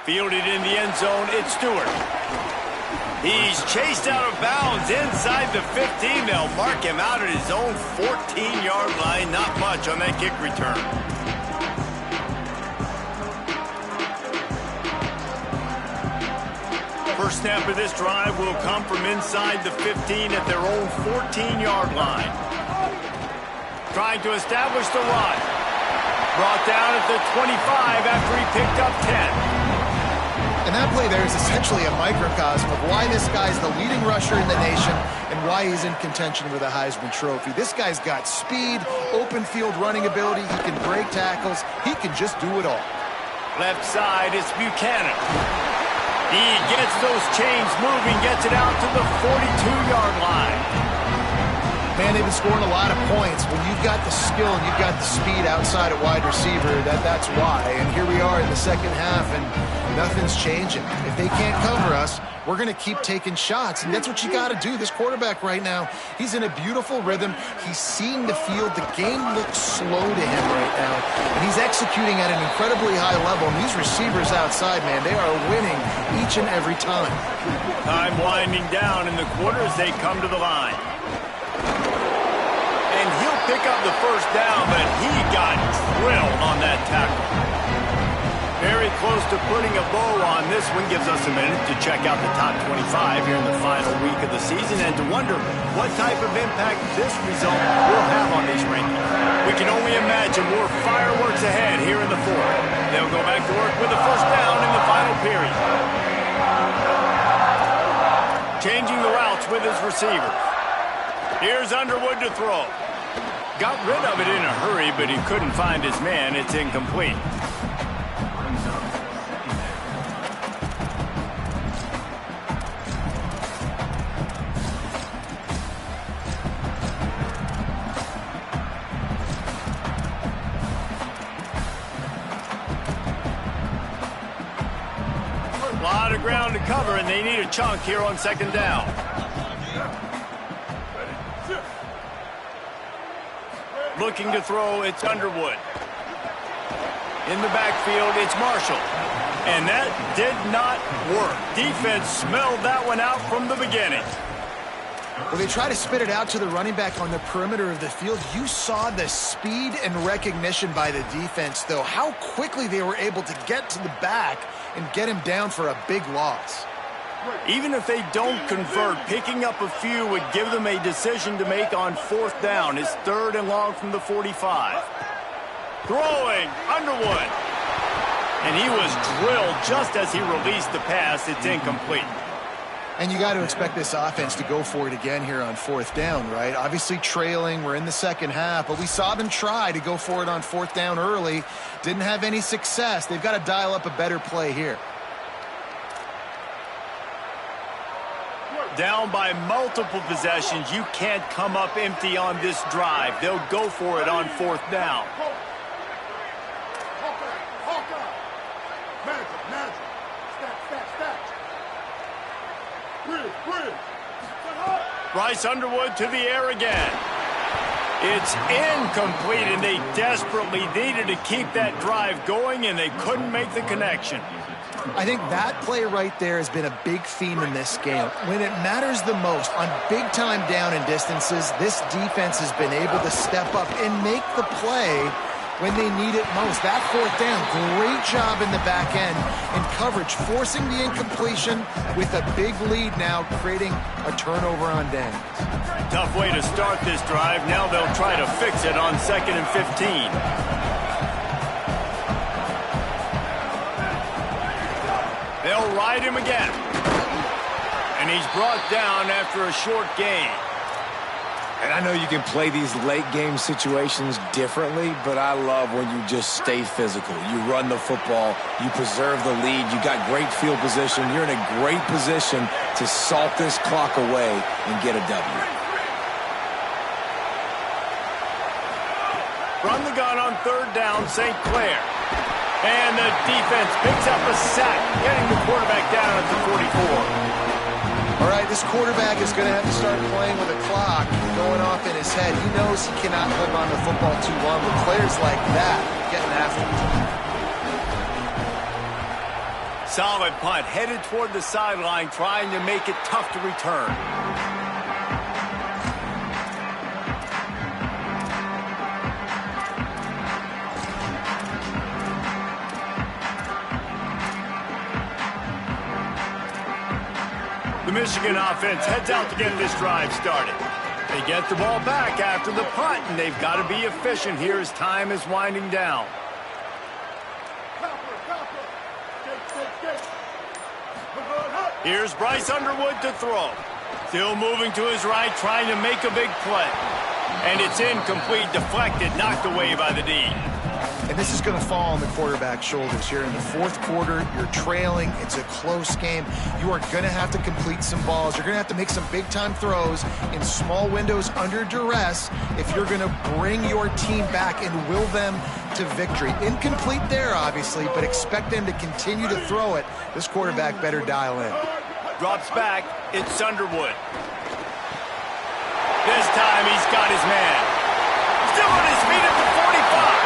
Fielded in the end zone, it's Stewart. He's chased out of bounds inside the 15. They'll mark him out at his own 14-yard line. Not much on that kick return. First snap of this drive will come from inside the 15 at their own 14-yard line. Trying to establish the run. Brought down at the 25 after he picked up 10. And that play there is essentially a microcosm of why this guy's the leading rusher in the nation and why he's in contention with a Heisman Trophy. This guy's got speed, open field running ability. He can break tackles. He can just do it all. Left side, it's Buchanan. He gets those chains moving, gets it out to the 42-yard line. Man, they've been scoring a lot of points. When you've got the skill and you've got the speed outside at wide receiver, that's why. And here we are in the second half, and nothing's changing. If they can't cover us, we're going to keep taking shots, and that's what you got to do. This quarterback right now, he's in a beautiful rhythm. He's seeing the field. The game looks slow to him right now, and he's executing at an incredibly high level. And these receivers outside, man, they are winning each and every time. Time winding down in the quarter as they come to the line. And he'll pick up the first down, but he got drilled on that tackle. Very close to to putting a bow on this one gives us a minute to check out the top 25 here in the final week of the season and to wonder what type of impact this result will have on these rankings. We can only imagine more fireworks ahead here in the fourth. They'll go back to work with a first down in the final period. Changing the routes with his receivers. Here's Underwood to throw. Got rid of it in a hurry, but he couldn't find his man. It's incomplete. A lot of ground to cover, and they need a chunk here on second down. Looking to throw, it's Underwood. In the backfield, it's Marshall. And that did not work. Defense smelled that one out from the beginning. When they try to spit it out to the running back on the perimeter of the field, you saw the speed and recognition by the defense, though, how quickly they were able to get to the back and get him down for a big loss. Even if they don't convert, picking up a few would give them a decision to make on fourth down. It's 3rd and long from the 45. Throwing, Underwood. And he was drilled just as he released the pass. It's incomplete. And you got to expect this offense to go for it again here on fourth down, right? Obviously trailing, we're in the second half, but we saw them try to go for it on fourth down early. Didn't have any success. They've got to dial up a better play here. Down by multiple possessions, you can't come up empty on this drive. They'll go for it on fourth down. Bryce Underwood to the air again. It's incomplete, and they desperately needed to keep that drive going, and they couldn't make the connection. I think that play right there has been a big theme in this game. When it matters the most, on big-time down and distances, this defense has been able to step up and make the play when they need it most. That fourth down, great job in the back end and coverage, forcing the incompletion with a big lead now, creating a turnover on downs. Tough way to start this drive. Now they'll try to fix it on 2nd and 15. They'll ride him again. And he's brought down after a short gain. And I know you can play these late game situations differently, but I love when you just stay physical. You run the football, you preserve the lead, you got great field position. You're in a great position to salt this clock away and get a W. From the gun on 3rd down, St. Clair. And the defense picks up a sack, getting the quarterback down at the 44. All right, this quarterback is going to have to start playing with a clock going off in his head. He knows he cannot hold on to the football too long, but players like that getting after him. Solid punt, headed toward the sideline, trying to make it tough to return. The Michigan offense heads out to get this drive started. They get the ball back after the punt, and they've got to be efficient here as time is winding down. Here's Bryce Underwood to throw. Still moving to his right, trying to make a big play. And it's incomplete, deflected, knocked away by the D. And this is going to fall on the quarterback's shoulders here in the fourth quarter. You're trailing. It's a close game. You are going to have to complete some balls. You're going to have to make some big-time throws in small windows under duress if you're going to bring your team back and will them to victory. Incomplete there, obviously, but expect them to continue to throw it. This quarterback better dial in. Drops back. It's Underwood. This time he's got his man. Still on his feet at the 45.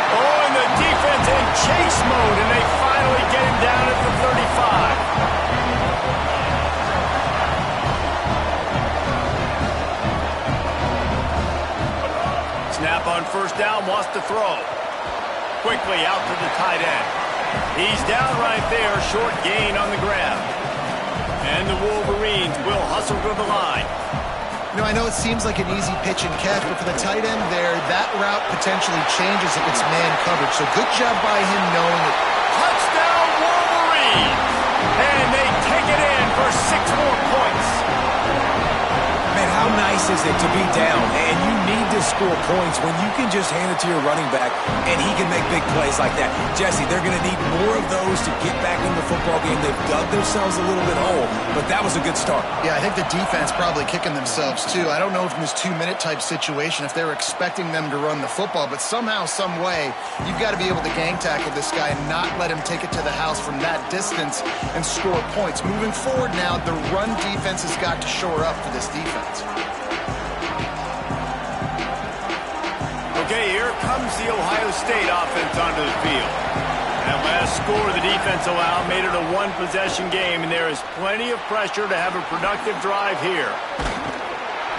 Oh, and the defense in chase mode, and they finally get him down at the 35. Snap on first down, wants to throw. Quickly out to the tight end. He's down right there, short gain on the grab. And the Wolverines will hustle to the line. You know, I know it seems like an easy pitch and catch, but for the tight end there, that route potentially changes if it's man coverage. So good job by him knowing it. Touchdown, Wolverines! And they take it in for 6 more points. Man, how nice is it to be down? And you need to score points when you can just hand it to your running back and he can make big plays like that. Jesse, they're going to need more of those to get back in the football game. They've dug themselves a little bit hole, but that was a good start. Yeah, I think the defense probably kicking themselves too. I don't know if in this 2-minute type situation, if they're expecting them to run the football, but somehow, some way, you've got to be able to gang tackle this guy and not let him take it to the house from that distance and score points. Moving forward now, the run defense has got to shore up for this defense. Okay, here comes the Ohio State offense onto the field. That last score the defense allowed made it a one-possession game, and there is plenty of pressure to have a productive drive here.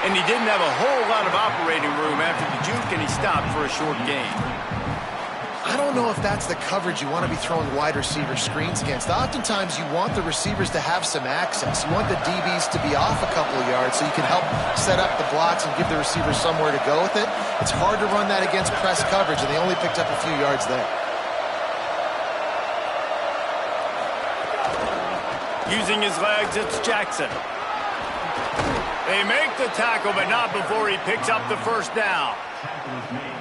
And he didn't have a whole lot of operating room after the juke, and he stopped for a short gain. I don't know if that's the coverage you want to be throwing wide receiver screens against. Oftentimes, you want the receivers to have some access. You want the DBs to be off a couple of yards so you can help set up the blocks and give the receivers somewhere to go with it. It's hard to run that against press coverage, and they only picked up a few yards there. Using his legs, it's Jackson. They make the tackle, but not before he picks up the first down.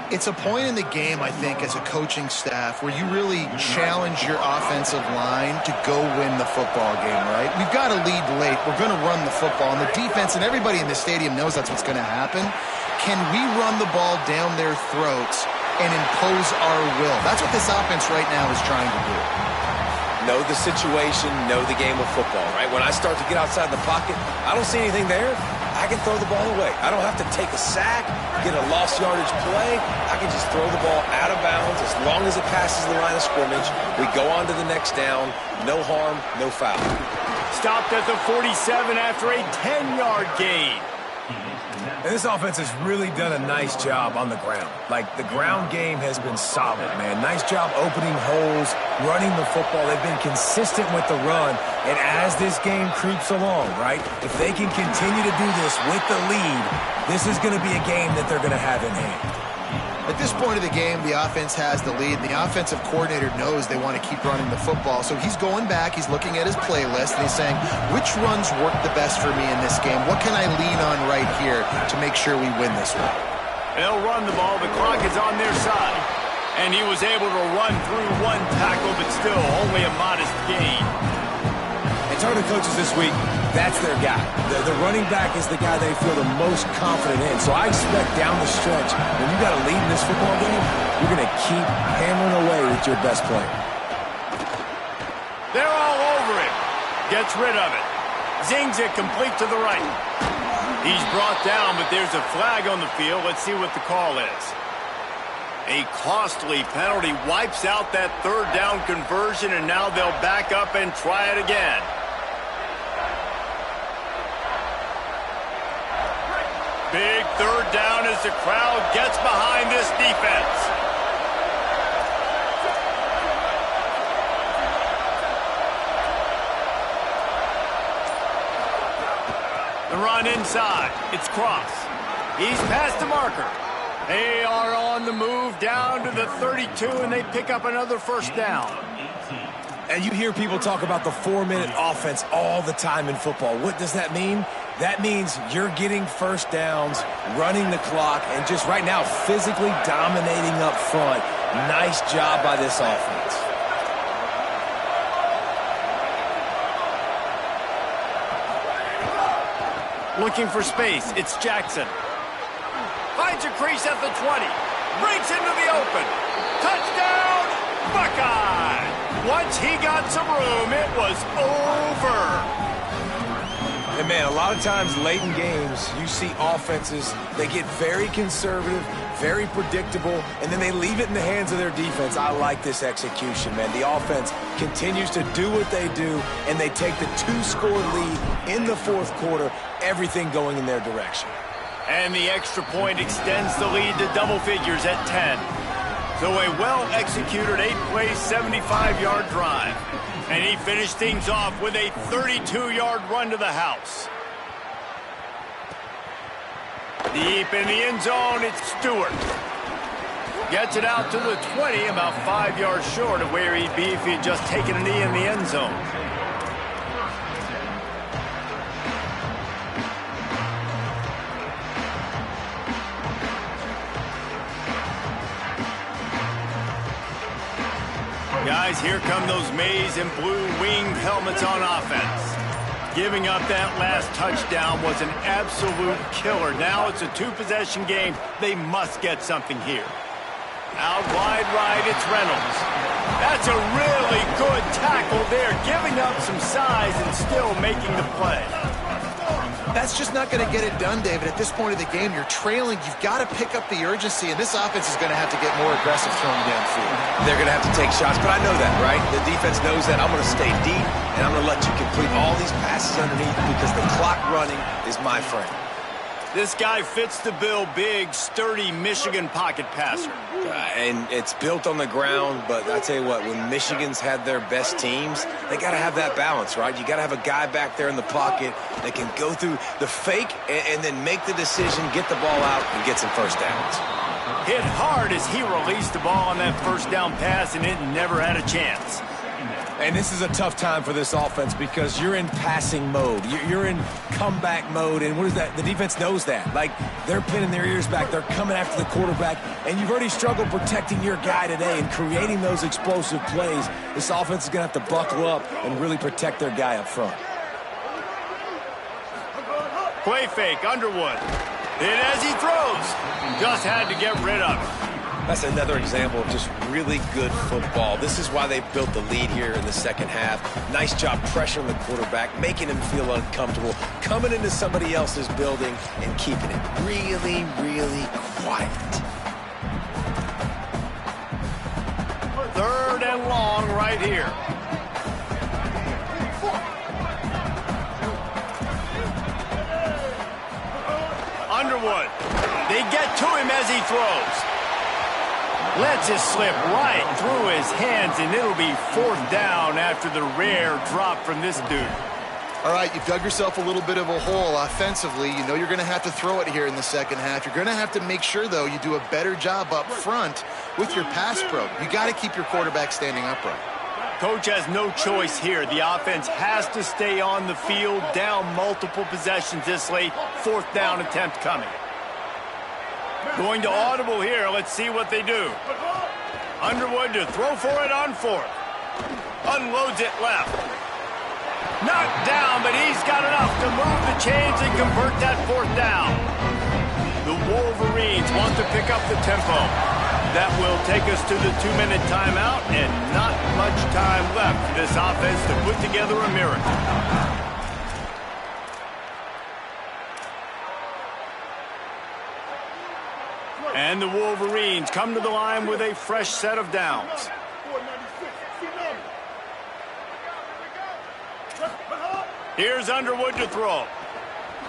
It's a point in the game, I think, as a coaching staff where you really challenge your offensive line to go win the football game, right? We've got to lead late. We're going to run the football. And the defense and everybody in the stadium knows that's what's going to happen. Can we run the ball down their throats and impose our will? That's what this offense right now is trying to do. Know the situation, know the game of football, right? When I start to get outside the pocket, I don't see anything there. I can throw the ball away. I don't have to take a sack, get a lost yardage play. I can just throw the ball out of bounds as long as it passes the line of scrimmage. We go on to the next down. No harm, no foul. Stopped at the 47 after a 10-yard gain. And this offense has really done a nice job on the ground. Like, the ground game has been solid, man. Nice job opening holes, running the football. They've been consistent with the run. And as this game creeps along, right, if they can continue to do this with the lead, this is going to be a game that they're going to have in hand. At this point of the game, the offense has the lead, and the offensive coordinator knows they want to keep running the football. So he's going back, he's looking at his playlist, and he's saying, which runs work the best for me in this game? What can I lean on right here to make sure we win this one? They'll run the ball. The clock is on their side. And he was able to run through one tackle, but still only a modest gain. And talking to coaches this week, that's their guy. The running back is the guy they feel the most confident in. So I expect down the stretch, when you got to lead in this football game, you're going to keep hammering away with your best player. They're all over him. Gets rid of it. Zings it complete to the right. He's brought down, but there's a flag on the field. Let's see what the call is. A costly penalty wipes out that third down conversion, and now they'll back up and try it again. Big third down as the crowd gets behind this defense. The run inside. It's Cross. He's past the marker. They are on the move down to the 32, and they pick up another first down. And you hear people talk about the 4-minute offense all the time in football. What does that mean? That means you're getting first downs, running the clock, and just right now physically dominating up front. Nice job by this offense. Looking for space. It's Jackson. Finds a crease at the 20. Breaks into the open. Touchdown, Buckeyes! Once he got some room, it was over. And, man, a lot of times late in games, you see offenses, they get very conservative, very predictable, and then they leave it in the hands of their defense. I like this execution, man. The offense continues to do what they do, and they take the 2-score lead in the fourth quarter, everything going in their direction. And the extra point extends the lead to double figures at 10. So a well-executed 8-play, 75-yard drive. And he finished things off with a 32-yard run to the house. Deep in the end zone, it's Stewart. Gets it out to the 20, about 5 yards short of where he'd be if he had just taken a knee in the end zone. Guys, here come those maize and blue winged helmets on offense. Giving up that last touchdown was an absolute killer. Now it's a two-possession game. They must get something here. Out wide right, it's Reynolds. That's a really good tackle there, giving up some size and still making the play. That's just not going to get it done, David. At this point of the game, you're trailing. You've got to pick up the urgency, and this offense is going to have to get more aggressive throwing downfield. They're going to have to take shots, but I know that, right? The defense knows that. I'm going to stay deep, and I'm going to let you complete all these passes underneath because the clock running is my friend. This guy fits the bill, big, sturdy Michigan pocket passer. And it's built on the ground, but I tell you what, when Michigan's had their best teams, they got to have that balance, right? You got to have a guy back there in the pocket that can go through the fake and then make the decision, get the ball out, and get some first downs. Hit hard as he released the ball on that first down pass, and it never had a chance. And this is a tough time for this offense because you're in passing mode. You're in comeback mode, and what is that? The defense knows that. Like, they're pinning their ears back. They're coming after the quarterback, and you've already struggled protecting your guy today and creating those explosive plays. This offense is going to have to buckle up and really protect their guy up front. Play fake, Underwood. Hit as he throws. Just had to get rid of it. That's another example of just really good football. This is why they built the lead here in the second half. Nice job pressuring the quarterback, making him feel uncomfortable, coming into somebody else's building and keeping it really, really quiet. 3rd and long right here. Underwood. They get to him as he throws. Lets it slip right through his hands, and it'll be 4th down after the rare drop from this dude. All right, you've dug yourself a little bit of a hole offensively. You know you're going to have to throw it here in the second half. You're going to have to make sure, though, you do a better job up front with your pass pro. You got to keep your quarterback standing upright. Coach has no choice here. The offense has to stay on the field, down multiple possessions this late. 4th down attempt coming. Going to audible here. Let's see what they do. Underwood to throw for it on 4th. Unloads it left. Knocked down, but he's got enough to move the chains and convert that 4th down. The Wolverines want to pick up the tempo. That will take us to the 2-minute timeout, and not much time left for this offense to put together a miracle. And the Wolverines come to the line with a fresh set of downs. Here's Underwood to throw.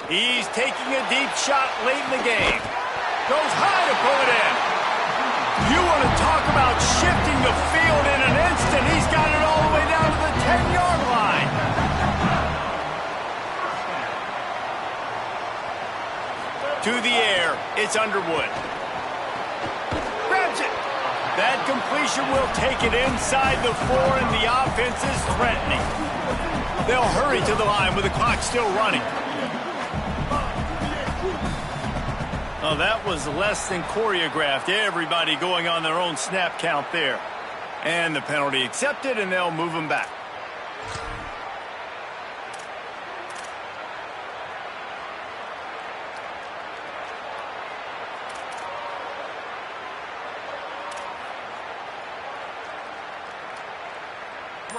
He's taking a deep shot late in the game. Goes high to pull it in. You want to talk about shifting the field in an instant. He's got it all the way down to the 10-yard line. To the air, it's Underwood. Grabs it. That completion will take it inside the 4, and the offense is threatening. They'll hurry to the line with the clock still running. Oh, that was less than choreographed. Everybody going on their own snap count there. And the penalty accepted, and they'll move them back.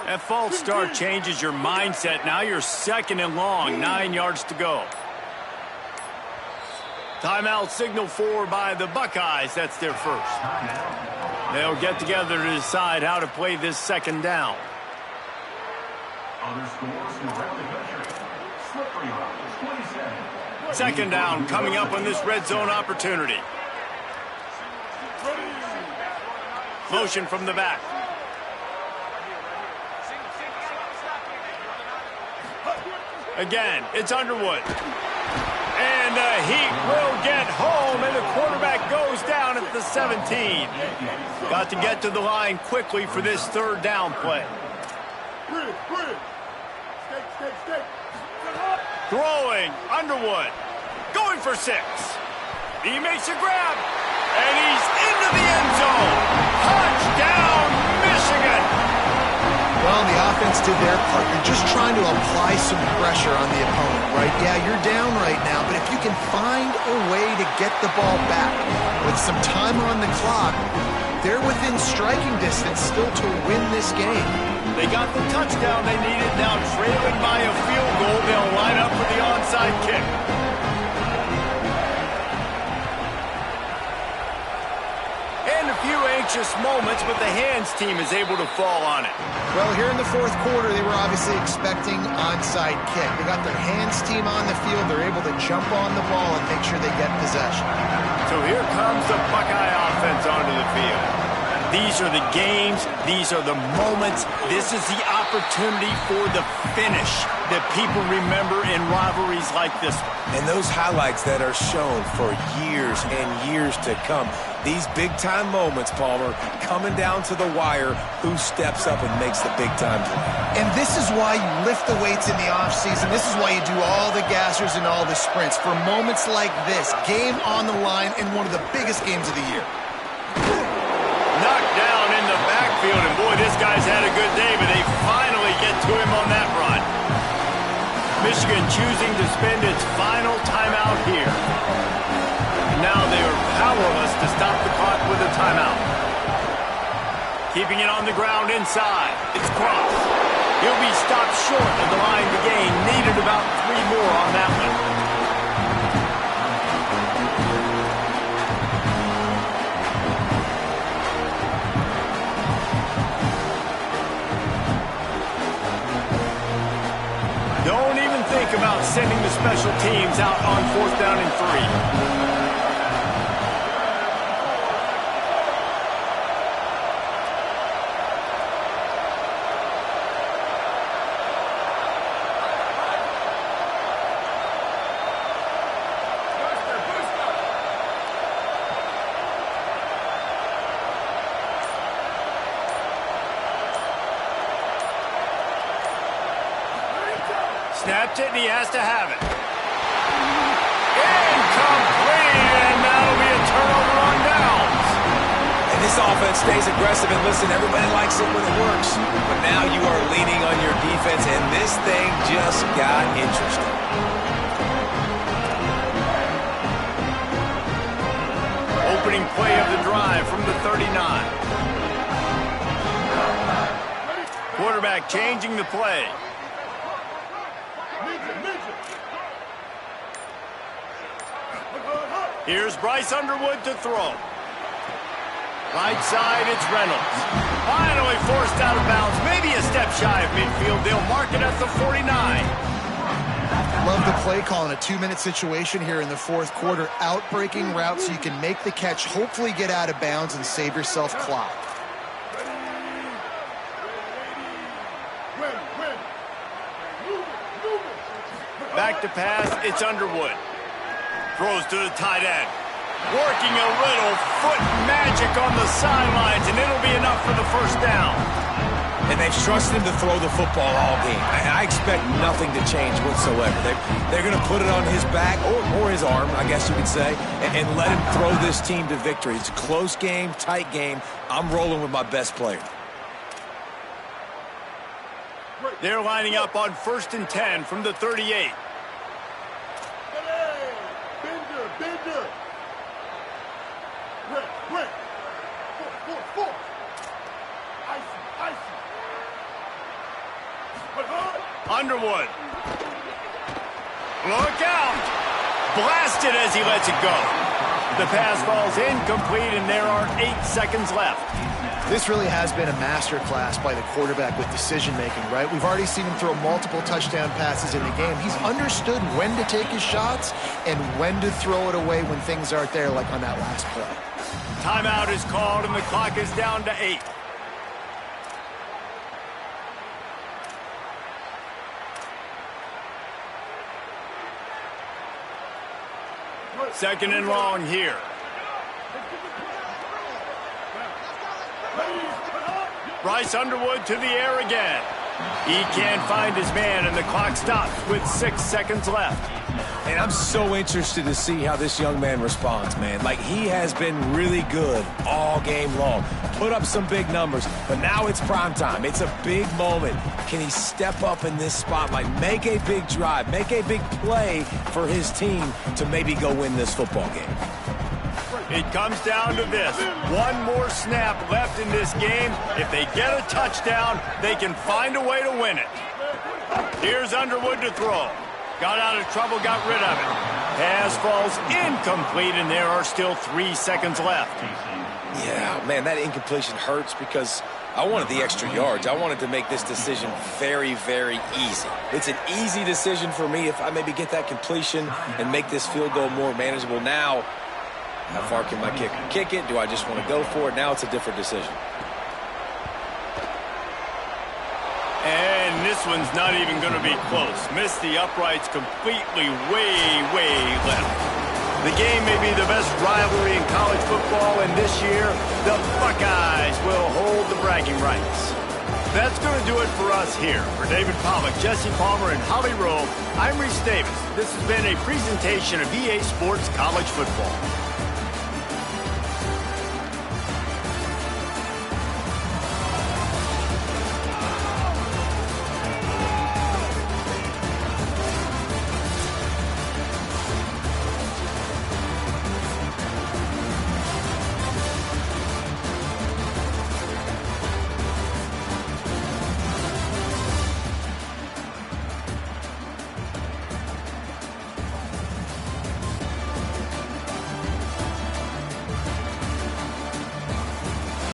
That false start changes your mindset. Now you're 2nd and long, 9 yards to go. Timeout signal for by the Buckeyes. That's their first. They'll get together to decide how to play this 2nd down. Second down coming up on this red zone opportunity. Motion from the back. Again, it's Underwood. And the Heat will get home, and the quarterback goes down at the 17. Got to get to the line quickly for this third down play. Throwing, Underwood. Going for 6. He makes a grab, and he's into the end zone. Touchdown, Michigan! Well, the offense did their part. You're just trying to apply some pressure on the opponent, right? Yeah, you're down right now, but if you can find a way to get the ball back with some time on the clock, they're within striking distance still to win this game. They got the touchdown they needed. Now trailing by a field goal, they'll line up for the onside kick. And a few anxious moments, but the hands team is able to fall on it. Well, here in the fourth quarter, they were obviously expecting onside kick. They got their hands team on the field. They're able to jump on the ball and make sure they get possession. So here comes the Buckeye offense onto the field. These are the games. These are the moments. This is the opportunity for the finish that people remember in rivalries like this one. And those highlights that are shown for years and years to come. These big-time moments, Palmer, coming down to the wire, who steps up and makes the big-time play. And this is why you lift the weights in the offseason. This is why you do all the gassers and all the sprints. For moments like this, game on the line in one of the biggest games of the year. Knocked down in the backfield, and boy, this guy's had a good day, but they finally get to him on that run. Michigan choosing to spend its final timeout here. Now they are powerless to stop the clock with a timeout. Keeping it on the ground inside. It's Cross. He'll be stopped short of the line to gain. Needed about 3 more on that one. Don't even think about sending the special teams out on 4th down and 3. Snapped it, and he has to have it. Incomplete, and that'll be a turnover on downs. And this offense stays aggressive, and listen, everybody likes it when it works. But now you are leaning on your defense, and this thing just got interesting. Opening play of the drive from the 39. Quarterback changing the play. Here's Bryce Underwood to throw. Right side, it's Reynolds. Finally forced out of bounds. Maybe a step shy of midfield. They'll mark it at the 49. Love the play call in a 2-minute situation here in the fourth quarter. Out-breaking route so you can make the catch, hopefully get out of bounds and save yourself clock. Back to pass, it's Underwood. Throws to the tight end. Working a little foot magic on the sidelines, and it'll be enough for the first down. And they've trusted him to throw the football all game. I expect nothing to change whatsoever. They're going to put it on his back, or his arm, I guess you could say, and let him throw this team to victory. It's a close game, tight game. I'm rolling with my best player. They're lining up on 1st and 10 from the 38. Underwood. Look out! Blasted as he lets it go. The pass falls incomplete, and there are 8 seconds left. This really has been a masterclass by the quarterback with decision-making, right? We've already seen him throw multiple touchdown passes in the game. He's understood when to take his shots and when to throw it away when things aren't there, like on that last play. Timeout is called, and the clock is down to 8. Second and long here. Bryce Underwood to the air again. He can't find his man, and the clock stops with 6 seconds left. And I'm so interested to see how this young man responds, man. Like, he has been really good all game long. Put up some big numbers, but now it's prime time. It's a big moment. Can he step up in this spotlight, make a big drive, make a big play for his team to maybe go win this football game? It comes down to this. One more snap left in this game. If they get a touchdown, they can find a way to win it. Here's Underwood to throw. Got out of trouble, got rid of it. Pass falls incomplete, and there are still 3 seconds left. Yeah, man, that incompletion hurts because I wanted the extra yards. I wanted to make this decision very, very easy. It's an easy decision for me if I maybe get that completion and make this field goal more manageable. Now, how far can my kicker kick it? Do I just want to go for it? Now it's a different decision. And this one's not even going to be close. Missed the uprights completely, way left. The game may be the best rivalry in college football, and this year, the Buckeyes will hold the bragging rights. That's going to do it for us here. For David Pollack, Jesse Palmer, and Holly Rowe, I'm Reese Davis. This has been a presentation of EA Sports College Football.